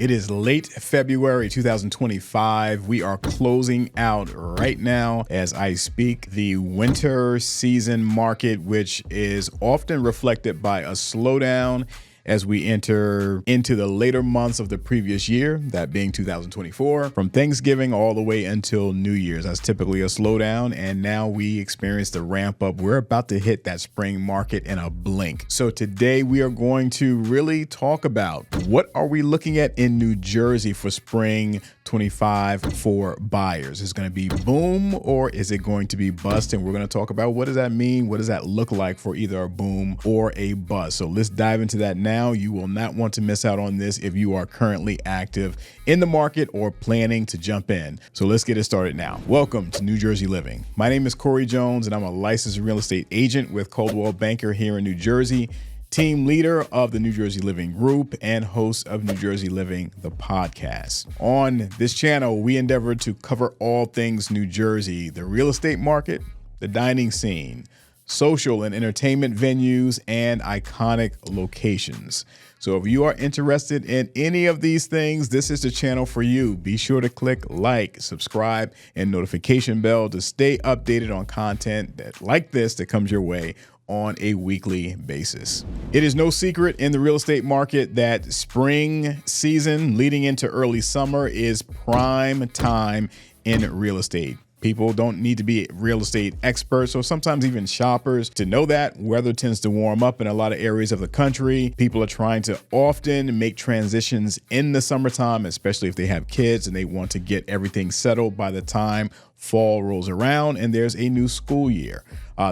It is late February 2025. We are closing out right now as I speak the winter season market, which is often reflected by a slowdown as we enter into the later months of the previous year, that being 2024, from Thanksgiving all the way until New Year's. That's typically a slowdown, and now we experience the ramp up. We're about to hit that spring market in a blink. So today we are going to really talk about what are we looking at in New Jersey for spring 25 for buyers. Is it going to be boom or is it going to be bust? And we're going to talk about what does that mean? What does that look like for either a boom or a bust? So let's dive into that now. You will not want to miss out on this if you are currently active in the market or planning to jump in. So let's get it started now. Welcome to New Jersey Living. My name is Corey Jones and I'm a licensed real estate agent with Coldwell Banker here in New Jersey, team leader of the New Jersey Living Group, and host of New Jersey Living, the podcast. On this channel, we endeavor to cover all things New Jersey, the real estate market, the dining scene, social and entertainment venues, and iconic locations. So if you are interested in any of these things, this is the channel for you. Be sure to click like, subscribe, and notification bell to stay updated on content like this that comes your way on a weekly basis. It is no secret in the real estate market that spring season leading into early summer is prime time in real estate. People don't need to be real estate experts or sometimes even shoppers to know that weather tends to warm up in a lot of areas of the country. People are trying to often make transitions in the summertime, especially if they have kids and they want to get everything settled by the time fall rolls around and there's a new school year.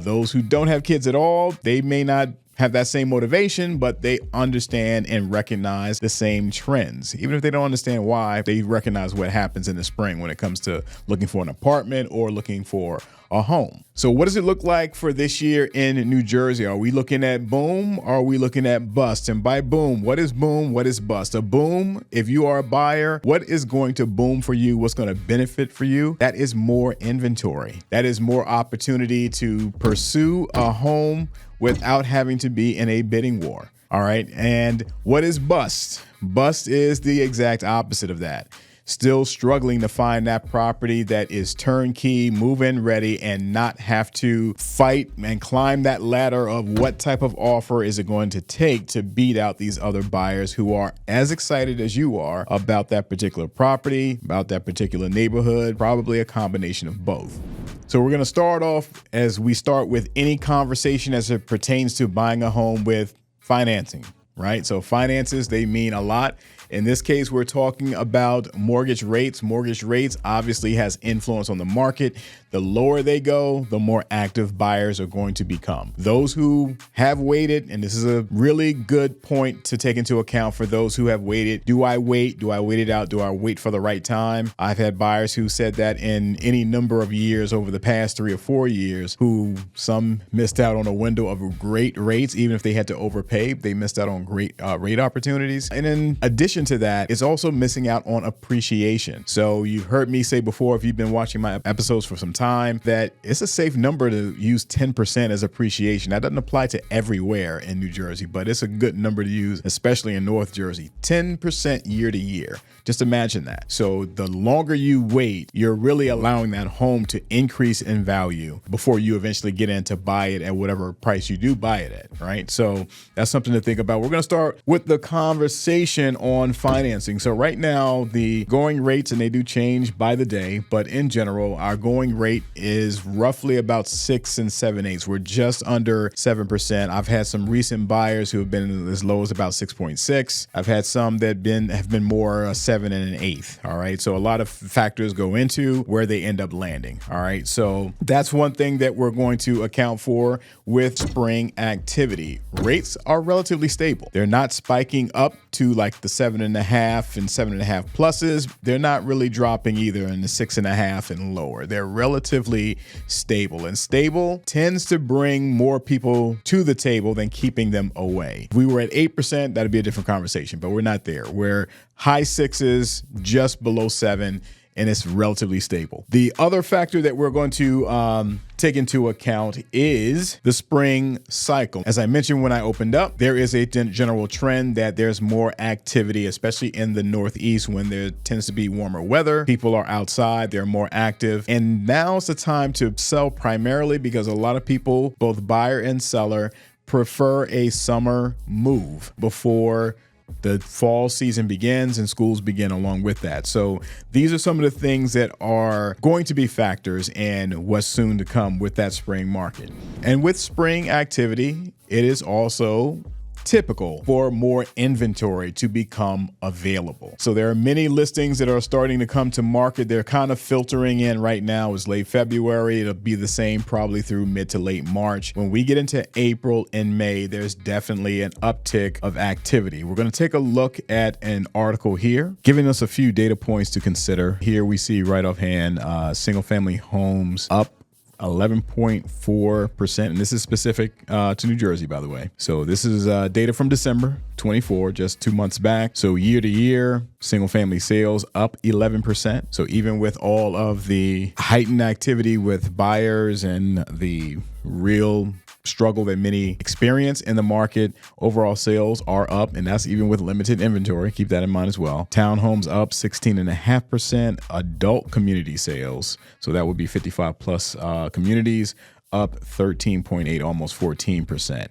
Those who don't have kids at all, they may not have that same motivation, but they understand and recognize the same trends. Even if they don't understand why, they recognize what happens in the spring when it comes to looking for an apartment or looking for a home. So what does it look like for this year in New Jersey? Are we looking at boom or are we looking at bust? And by boom, what is boom? What is bust? A boom, if you are a buyer, what is going to boom for you? What's going to benefit for you? That is more inventory. That is more opportunity to pursue a home without having to be in a bidding war. All right. And what is bust? Bust is the exact opposite of that. Still struggling to find that property that is turnkey, move-in ready, and not have to fight and climb that ladder of what type of offer is it going to take to beat out these other buyers who are as excited as you are about that particular property, about that particular neighborhood, probably a combination of both. So we're going to start off as we start with any conversation as it pertains to buying a home with financing, right? So finances, they mean a lot. In this case, we're talking about mortgage rates. Mortgage rates obviously has influence on the market. The lower they go, the more active buyers are going to become. Those who have waited, and this is a really good point to take into account for those who have waited. Do I wait? Do I wait it out? Do I wait for the right time? I've had buyers who said that in any number of years over the past 3 or 4 years, who some missed out on a window of great rates, even if they had to overpay, they missed out on great rate opportunities. And in addition to that, it's also missing out on appreciation. So you've heard me say before, if you've been watching my episodes for some time, that it's a safe number to use 10% as appreciation. That doesn't apply to everywhere in New Jersey, but it's a good number to use, especially in North Jersey. 10% year to year. Just imagine that. So the longer you wait, you're really allowing that home to increase in value before you eventually get in to buy it at whatever price you do buy it at, right? So that's something to think about. We're going to start with the conversation on financing. So right now, the going rates, and they do change by the day, but in general, our going rate is roughly about 6 7/8. We're just under 7%. I've had some recent buyers who have been as low as about 6.6. I've had some that have been more 7 1/8. All right. So a lot of factors go into where they end up landing. All right. So that's one thing that we're going to account for with spring activity. Rates are relatively stable. They're not spiking up to like the 7.5 and 7.5 pluses. They're not really dropping either in the 6.5 and lower. They're relatively stable, and stable tends to bring more people to the table than keeping them away. If we were at 8%, that'd be a different conversation, but we're not there. We're high 6s, just below 7. and it's relatively stable. The other factor that we're going to take into account is the spring cycle. As I mentioned when I opened up, there is a general trend that there's more activity, especially in the Northeast when there tends to be warmer weather. People are outside, they're more active. And now's the time to sell primarily because a lot of people, both buyer and seller, prefer a summer move before the fall season begins and schools begin along with that. So these are some of the things that are going to be factors in what's soon to come with that spring market. And with spring activity, it is also typical for more inventory to become available. So there are many listings that are starting to come to market. They're kind of filtering in right now. It's late February. It'll be the same probably through mid to late March. When we get into April and May, there's definitely an uptick of activity. We're going to take a look at an article here, giving us a few data points to consider. Here we see right offhand, single family homes up 11.4%. And this is specific to New Jersey, by the way. So this is data from December 24, just 2 months back. So year to year, single family sales up 11%. So even with all of the heightened activity with buyers and the real struggle that many experience in the market, overall sales are up, and that's even with limited inventory. Keep that in mind as well. Townhomes up 16.5%. Adult community sales, so that would be 55 plus communities, up 13.8, almost 14%.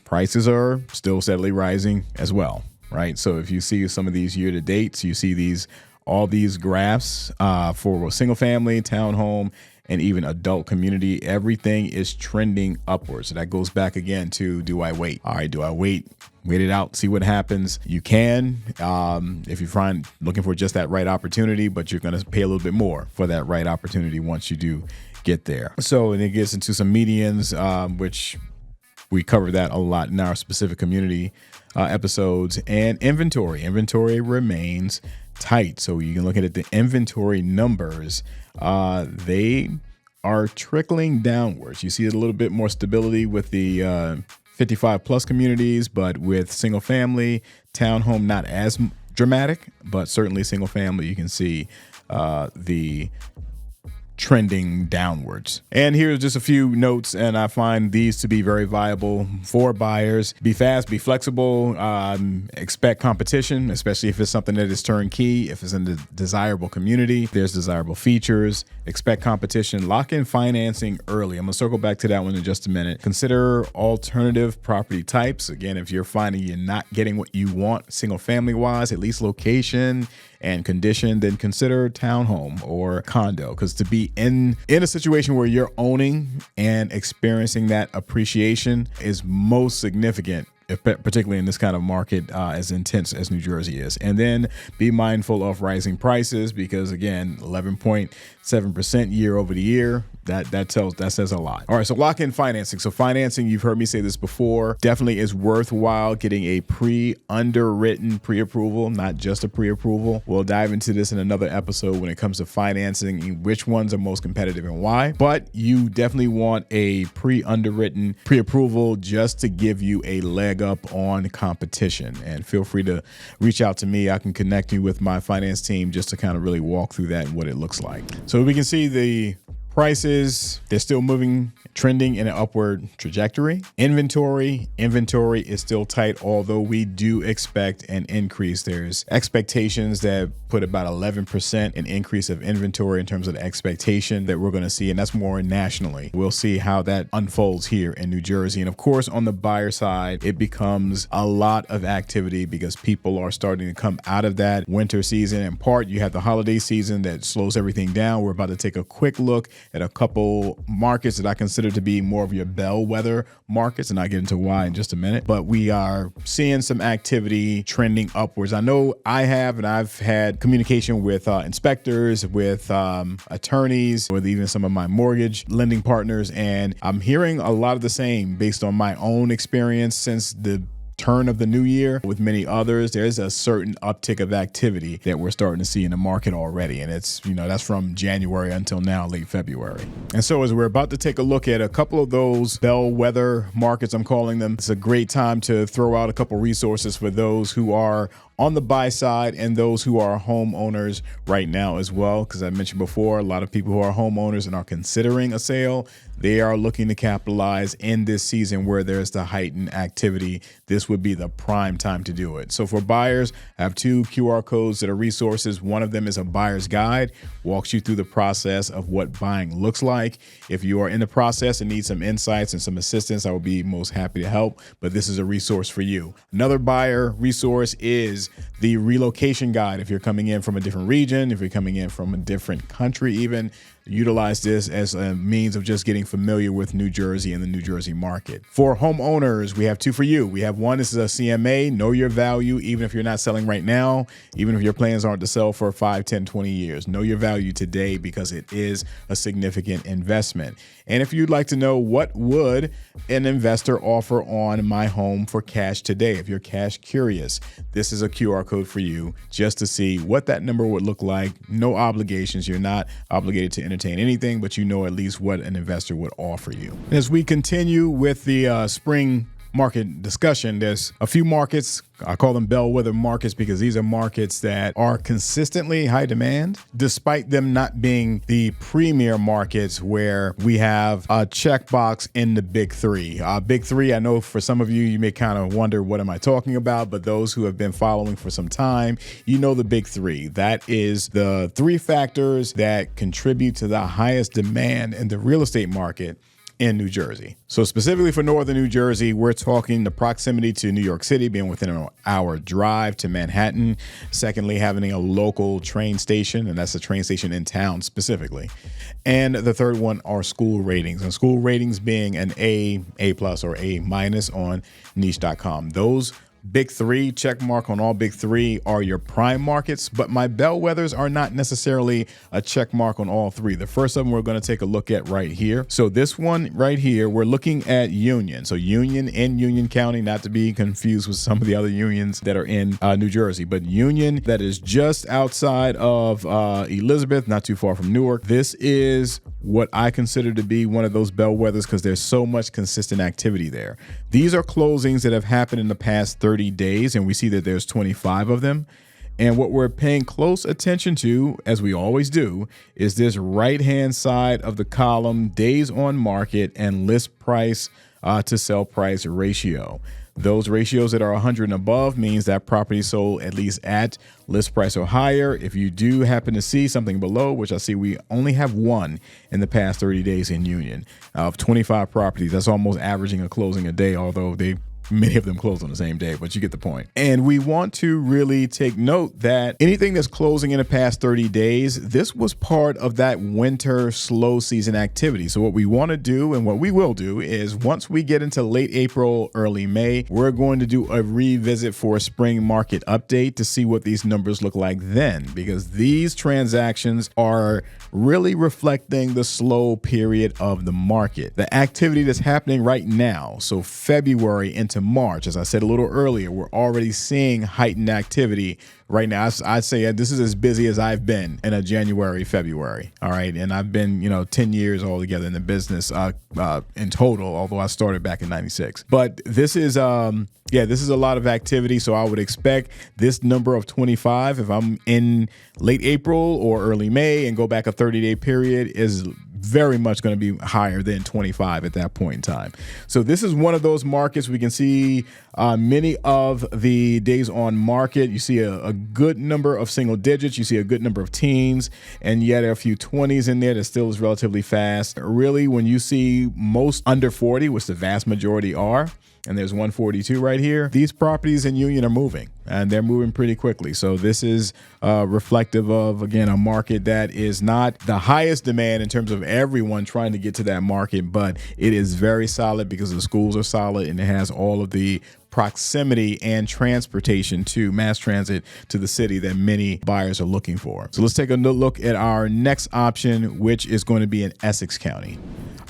Prices are still steadily rising as well, right? So if you see some of these year to dates, you see all these graphs for single family, townhome, and even adult community, everything is trending upwards. So that goes back again to, do I wait? All right, do I wait it out, see what happens? You can, if you find looking for just that right opportunity, but you're going to pay a little bit more for that right opportunity once you do get there. So, and it gets into some medians, which we cover that a lot in our specific community episodes. And inventory remains tight. So you can look at the inventory numbers. They are trickling downwards. You see a little bit more stability with the 55 plus communities, but with single family, townhome, not as dramatic, but certainly single family, you can see the trending downwards. And here's just a few notes, and I find these to be very viable for buyers. Be fast, be flexible, expect competition, especially if it's something that is turnkey, if it's in a desirable community, there's desirable features, expect competition, lock in financing early. I'm gonna circle back to that one in just a minute. Consider alternative property types. Again, if you're finding you're not getting what you want single family wise, at least location and condition, then consider townhome or condo, because to be in a situation where you're owning and experiencing that appreciation is most significant, particularly in this kind of market as intense as New Jersey is. And then be mindful of rising prices, because again, 11.7% year over the year, that says a lot. All right, so lock in financing. So financing, you've heard me say this before, definitely is worthwhile getting a underwritten pre-approval, not just a pre-approval. We'll dive into this in another episode when it comes to financing, which ones are most competitive and why. But you definitely want a underwritten pre-approval just to give you a leg up on competition. And feel free to reach out to me. I can connect you with my finance team just to kind of really walk through that and what it looks like. So we can see the prices, they're still moving, trending in an upward trajectory. Inventory is still tight, although we do expect an increase. There's expectations that put about 11% an increase of inventory in terms of the expectation that we're going to see, and that's more nationally. We'll see how that unfolds here in New Jersey. And of course, on the buyer side, it becomes a lot of activity because people are starting to come out of that winter season. In part, you have the holiday season that slows everything down. We're about to take a quick look at a couple markets that I consider to be more of your bellwether markets, and I'll get into why in just a minute. But we are seeing some activity trending upwards. I know I've had communication with inspectors, with attorneys, with even some of my mortgage lending partners, and I'm hearing a lot of the same based on my own experience since the turn of the new year. With many others, there's a certain uptick of activity that we're starting to see in the market already. And it's, that's from January until now, late February. And so as we're about to take a look at a couple of those bellwether markets, I'm calling them, it's a great time to throw out a couple resources for those who are on the buy side and those who are homeowners right now as well. Because I mentioned before, a lot of people who are homeowners and are considering a sale, they are looking to capitalize in this season where there's the heightened activity. This would be the prime time to do it. So for buyers, I have 2 QR codes that are resources. One of them is a buyer's guide, walks you through the process of what buying looks like. If you are in the process and need some insights and some assistance, I will be most happy to help, but this is a resource for you. Another buyer resource is the relocation guide. If you're coming in from a different region, if you're coming in from a different country even, utilize this as a means of just getting familiar with New Jersey and the New Jersey market. For homeowners, we have 2 for you. We have one, this is a CMA, know your value, even if you're not selling right now, even if your plans aren't to sell for 5, 10, 20 years. Know your value today because it is a significant investment. And if you'd like to know what would an investor offer on my home for cash today, if you're cash curious, this is a QR code for you just to see what that number would look like. No obligations. You're not obligated to entertain anything, but you know at least what an investor would offer you. As we continue with the spring market discussion, there's a few markets, I call them bellwether markets because these are markets that are consistently high demand, despite them not being the premier markets where we have a checkbox in the big 3. Big 3, I know for some of you may kind of wonder, what am I talking about? But those who have been following for some time, you know the big 3. That is the 3 factors that contribute to the highest demand in the real estate market in New Jersey. So specifically for northern New Jersey, we're talking the proximity to New York City, being within an hour drive to Manhattan. Secondly, having a local train station, and that's a train station in town specifically. And the third one are school ratings, and school ratings being an A+, or A- on niche.com. Those big 3, check mark on all big 3 are your prime markets, but my bellwethers are not necessarily a check mark on all 3. The first of them we're going to take a look at right here. So this one right here, we're looking at Union. So Union in Union County, not to be confused with some of the other unions that are in New Jersey, but Union that is just outside of Elizabeth, not too far from Newark. This is what I consider to be one of those bellwethers because there's so much consistent activity there. These are closings that have happened in the past 30 days, and we see that there's 25 of them. And what we're paying close attention to, as we always do, is this right-hand side of the column, days on market and list price to sell price ratio. Those ratios that are 100 and above means that property sold at least at list price or higher. If you do happen to see something below, which I see we only have 1 in the past 30 days in Union of 25 properties, that's almost averaging a closing a day, although many of them close on the same day, but you get the point. And we want to really take note that anything that's closing in the past 30 days, this was part of that winter slow season activity. So what we want to do and what we will do is once we get into late April, early May, we're going to do a revisit for a spring market update to see what these numbers look like then, because these transactions are really reflecting the slow period of the market. The activity that's happening right now, so February into March, as I said a little earlier, we're already seeing heightened activity right now. I'd say this is as busy as I've been in a January, February. All right. And I've been, 10 years altogether in the business in total, although I started back in 96. But this is, this is a lot of activity. So I would expect this number of 25, if I'm in late April or early May and go back a 30-day period, is very much going to be higher than 25 at that point in time. So this is one of those markets we can see many of the days on market. You see a good number of single digits. You see a good number of teens, and yet a few 20s in there that still is relatively fast. Really, when you see most under 40, which the vast majority are, and there's 142 right here, these properties in Union are moving, and they're moving pretty quickly. So this is reflective of, again, a market that is not the highest demand in terms of everyone trying to get to that market, but it is very solid because the schools are solid and it has all of the proximity and transportation to mass transit to the city that many buyers are looking for. So let's take a look at our next option, which is going to be in Essex County.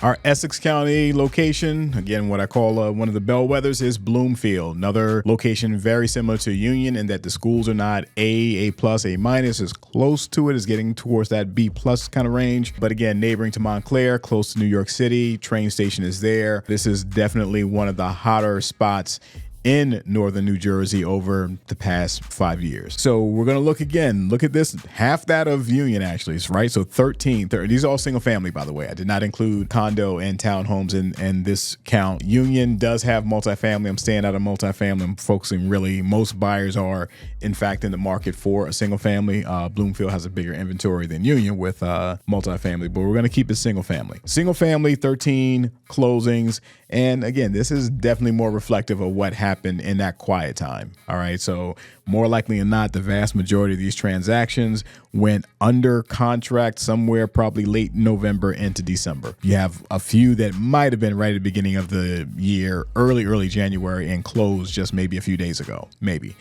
Our Essex County location, again, what I call one of the bellwethers, is Bloomfield. Another location very similar to Union in that the schools are not A+, A-, is close to it, is getting towards that B+ kind of range. But again, neighboring to Montclair, close to New York City, train station is there. This is definitely one of the hotter spots in northern New Jersey over the past 5 years. So we're going to look again. Look at this, half that of Union actually, right? So 13, these are all single family, by the way. I did not include condo and townhomes in this count. Union does have multifamily. I'm staying out of multifamily. I'm focusing really, most buyers are in fact in the market for a single family. Bloomfield has a bigger inventory than Union with multifamily, but we're going to keep it single family. Single family, 13 closings. And again, this is definitely more reflective of what happened in that quiet time. All right. So more likely than not, the vast majority of these transactions went under contract somewhere probably late November into December. You have a few that might have been right at the beginning of the year, early January, and closed just maybe a few days ago, maybe.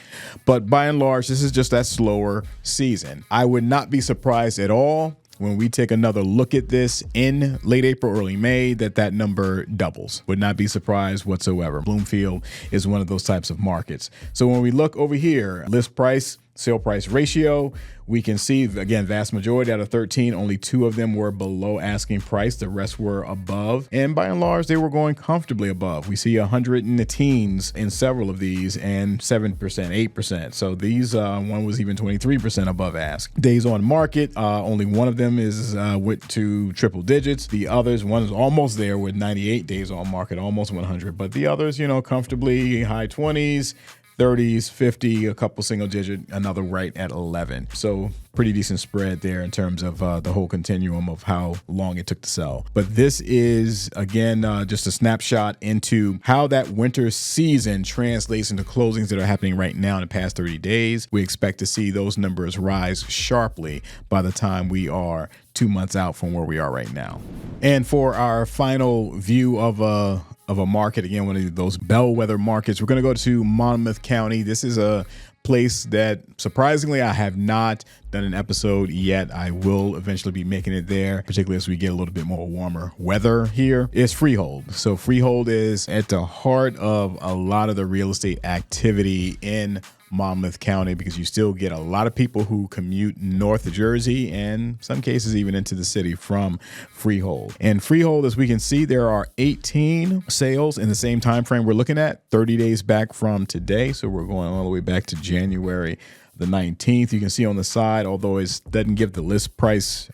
But by and large, this is just that slower season. I would not be surprised at all when we take another look at this in late April, early May, that number doubles. Would not be surprised whatsoever. Bloomfield is one of those types of markets. So when we look over here, list price, sale price ratio, we can see, again, vast majority out of 13, only 2 of them were below asking price. The rest were above. And by and large, they were going comfortably above. We see 100 in the teens in several of these and 7%, 8%. So these, one was even 23% above ask. Days on market, only one of them is went to triple digits. The others, one is almost there with 98 days on market, almost 100. But the others, comfortably high 20s. 30s, 50, a couple single digit, another right at 11. So pretty decent spread there in terms of the whole continuum of how long it took to sell. But this is, again, just a snapshot into how that winter season translates into closings that are happening right now in the past 30 days. We expect to see those numbers rise sharply by the time we are 2 months out from where we are right now. And for our final view of a market, again, one of those bellwether markets, we're going to go to Monmouth County. This is a place that surprisingly I have not done an episode yet. I will eventually be making it there, particularly as we get a little bit more warmer weather here. It's Freehold. So Freehold is at the heart of a lot of the real estate activity in Monmouth County, because you still get a lot of people who commute north Jersey and some cases even into the city from Freehold. And Freehold, as we can see, there are 18 sales in the same time frame we're looking at, 30 days back from today. So we're going all the way back to January the 19th. You can see on the side, although it doesn't give the list price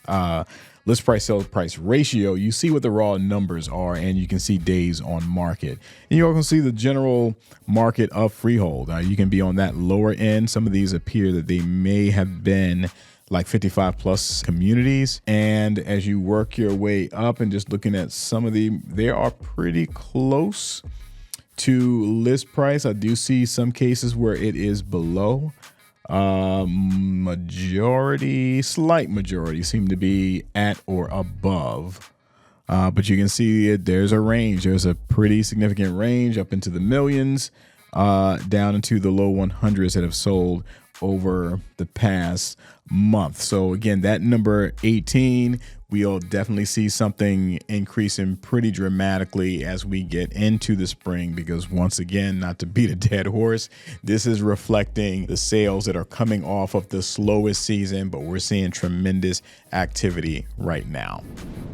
sales price ratio, you see what the raw numbers are, and you can see days on market. And you also can see the general market of Freehold. You can be on that lower end. Some of these appear that they may have been like 55 plus communities. And as you work your way up and just looking at some of they are pretty close to list price. I do see some cases where it is below. Slight majority seem to be at or above. But you can see there's a range. There's a pretty significant range up into the millions, down into the low 100s that have sold over the past month. So again, that number 18, we'll definitely see something increasing pretty dramatically as we get into the spring, because once again, not to beat a dead horse, this is reflecting the sales that are coming off of the slowest season, but we're seeing tremendous activity right now.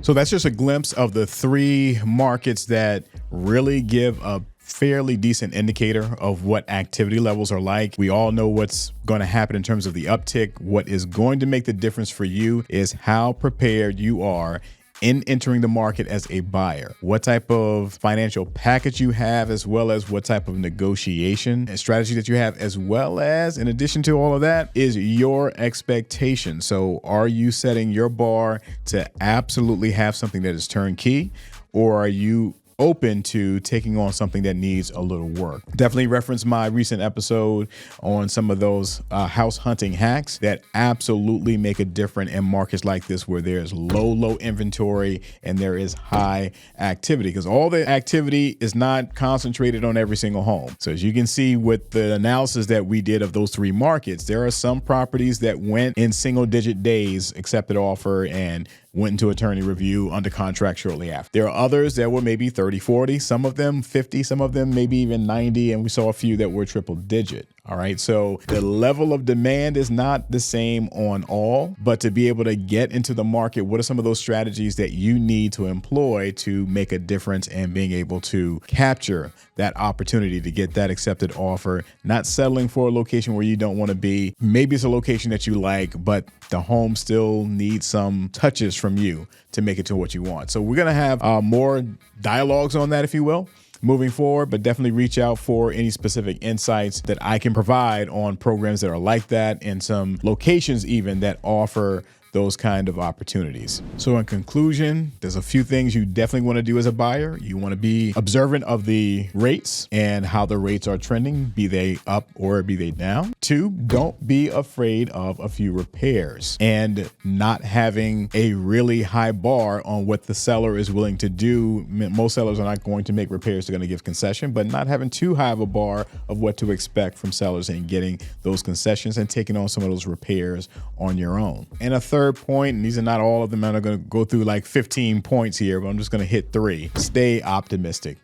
So that's just a glimpse of the 3 markets that really give a fairly decent indicator of what activity levels are like. We all know what's going to happen in terms of the uptick. What is going to make the difference for you is how prepared you are in entering the market as a buyer, what type of financial package you have, as well as what type of negotiation and strategy that you have, as well as, in addition to all of that, is your expectation. So are you setting your bar to absolutely have something that is turnkey, or are you open to taking on something that needs a little work? Definitely reference my recent episode on some of those house hunting hacks that absolutely make a difference in markets like this, where there's low inventory and there is high activity, because all the activity is not concentrated on every single home. So as you can see with the analysis that we did of those 3 markets, there are some properties that went in single digit days, accepted offer, and went into attorney review under contract shortly after. There are others that were maybe 30, 40, some of them 50, some of them maybe even 90, and we saw a few that were triple digit. All right. So the level of demand is not the same on all, but to be able to get into the market, what are some of those strategies that you need to employ to make a difference and being able to capture that opportunity to get that accepted offer, not settling for a location where you don't want to be. Maybe it's a location that you like, but the home still needs some touches from you to make it to what you want. So we're going to have more dialogues on that, if you will, moving forward, but definitely reach out for any specific insights that I can provide on programs that are like that and some locations even that offer those kind of opportunities. So in conclusion, there's a few things you definitely want to do as a buyer. You want to be observant of the rates and how the rates are trending, be they up or be they down. 2, don't be afraid of a few repairs and not having a really high bar on what the seller is willing to do. Most sellers are not going to make repairs. They're going to give concession, but not having too high of a bar of what to expect from sellers and getting those concessions and taking on some of those repairs on your own. And a third point, and these are not all of them, I'm going to go through like 15 points here, but I'm just going to hit 3. Stay optimistic.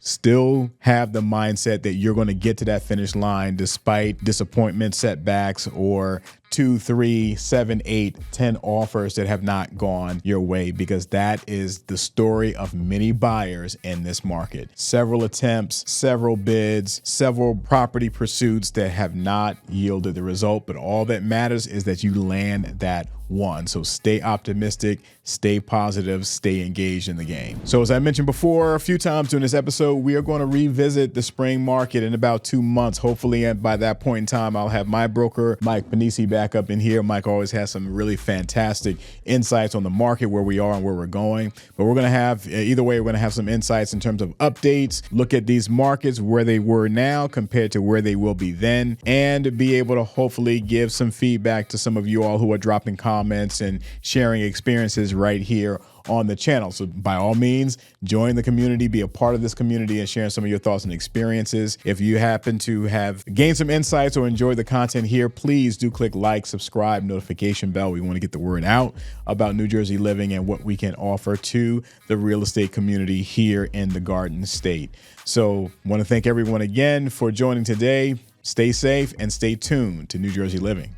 Still have the mindset that you're going to get to that finish line despite disappointment, setbacks, or 2, 3, 7, 8, 10 offers that have not gone your way, because that is the story of many buyers in this market. Several attempts, several bids, several property pursuits that have not yielded the result, but all that matters is that you land that one. So stay optimistic, stay positive, stay engaged in the game. So as I mentioned before a few times during this episode, we are going to revisit the spring market in about 2 months. Hopefully, and by that point in time, I'll have my broker, Mike Panisi, back up in here. Mike always has some really fantastic insights on the market, where we are and where we're going. But we're going to have, either way, we're going to have some insights in terms of updates, look at these markets, where they were now compared to where they will be then, and be able to hopefully give some feedback to some of you all who are dropping comments and sharing experiences right here on the channel. So by all means, join the community, be a part of this community, and share some of your thoughts and experiences. If you happen to have gained some insights or enjoyed the content here, please do click like, subscribe, notification bell. We want to get the word out about New Jersey living and what we can offer to the real estate community here in the Garden State. So I want to thank everyone again for joining today. Stay safe and stay tuned to New Jersey Living.